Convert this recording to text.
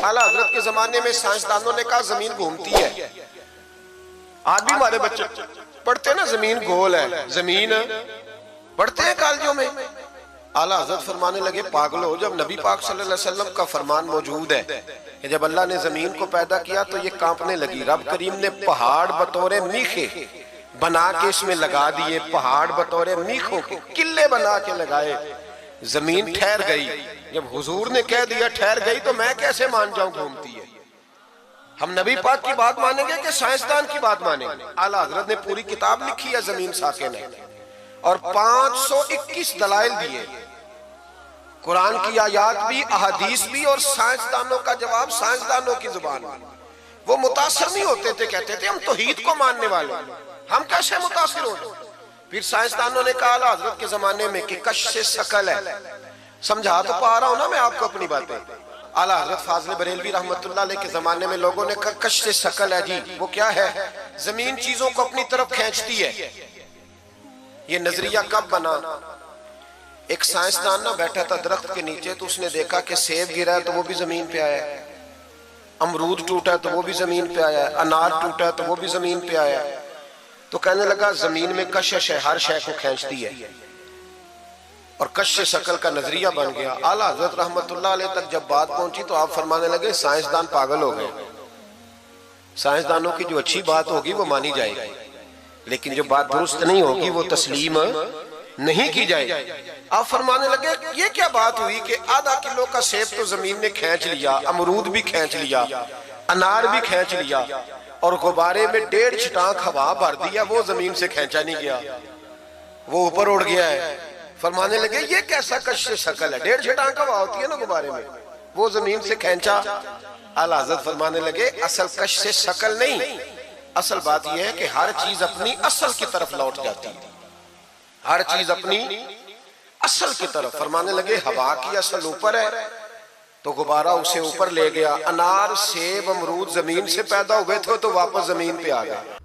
اعلیٰ حضرت کے زمانے میں سائنسدانوں نے کہا زمین گھومتی ہے. آج بھی ہمارے بچے پڑھتے ہیں نا زمین گول ہے، زمین پڑھتے ہیں کالجوں میں. اعلیٰ حضرت فرمانے لگے پاگلو، جب نبی پاک صلی اللہ علیہ وسلم کا فرمان موجود ہے کہ جب اللہ نے زمین کو پیدا کیا تو یہ کانپنے لگی. رب کریم نے پہاڑ بطور میخے بنا کے اس میں لگا دیے، پہاڑ بطور میخوں کے قلعے بنا کے لگائے. زمین ٹھہر گئی. جب حضور نے کہہ دیا ٹھہر گئی تو میں کیسے مان جاؤں گھومتی ہے؟ ہم نبی پاک کی بات مانیں گے کہ سائنسدان کی بات مانیں گے؟ اعلیٰ حضرت نے پوری کتاب لکھی ہے زمین ساکن ہے، اور 521 دلائل دیے. قرآن کی آیات بھی، احادیث بھی، اور سائنسدانوں کا جواب سائنسدانوں کی زبان میں. وہ متاثر نہیں ہوتے تھے، کہتے تھے ہم توحید کو ماننے والے، ہم کیسے متاثر ہو جائیں؟ پھر سائنسدانوں نے کہا اعلیٰ حضرت کے زمانے میں کہ کشش ثقل ہے. سمجھا تو پا رہا ہوں نا میں آپ کو اپنی باتیں. اعلیٰ حضرت فاضل بریلوی رحمت اللہ علیہ کے زمانے میں لوگوں نے کہا کشش ثقل ہے. جی وہ کیا ہے؟ زمین چیزوں کو اپنی طرف کھینچتی ہے. یہ نظریہ کب بنا؟ ایک سائنسدان نہ بیٹھا تھا درخت کے نیچے، تو اس نے دیکھا کہ سیب گرا ہے تو وہ بھی زمین پہ آیا ہے، امرود ٹوٹا ہے تو وہ بھی زمین پہ آیا ہے، انار ٹوٹا ہے تو وہ بھی زمین پہ آیا ہے. تو کہنے لگا زمین میں کشش ہے، ہر شے کو کھینچتی ہے، اور کشش ثقل کا نظریہ بن گیا. اعلیٰ حضرت رحمت اللہ علیہ تک جب بات پہنچی تو آپ فرمانے لگے سائنسدان پاگل ہو گئے. سائنسدانوں کی جو اچھی بات ہوگی وہ مانی جائے گی، لیکن جو بات درست نہیں ہوگی وہ تسلیم نہیں کی جائے گی. آپ فرمانے لگے یہ کیا بات ہوئی کہ آدھا کلو کا سیب تو زمین نے کھینچ لیا، امرود بھی کھینچ لیا، انار بھی کھینچ لیا، اور غبارے میں 1.5 چھٹانک ہوا بھر دیا، وہ زمین سے کھینچا نہیں گیا، وہ اوپر اڑ گیا ہے. فرمانے لگے یہ کیسا کشش ثقل ہے؟ 1.5 چھٹانک ہوا ہوتی ہے نا غبارے میں، وہ زمین سے کھینچا. اعلیٰ حضرت فرمانے لگے اصل کشش ثقل نہیں، اصل بات یہ ہے کہ ہر چیز اپنی اصل کی طرف لوٹ جاتی ہے، ہر چیز اپنی اصل کی طرف. فرمانے لگے ہوا کی اصل اوپر ہے تو غبارہ اسے اوپر لے گیا. انار، سیب، امرود زمین سے پیدا ہوئے تھے تو واپس زمین پہ آ گئے.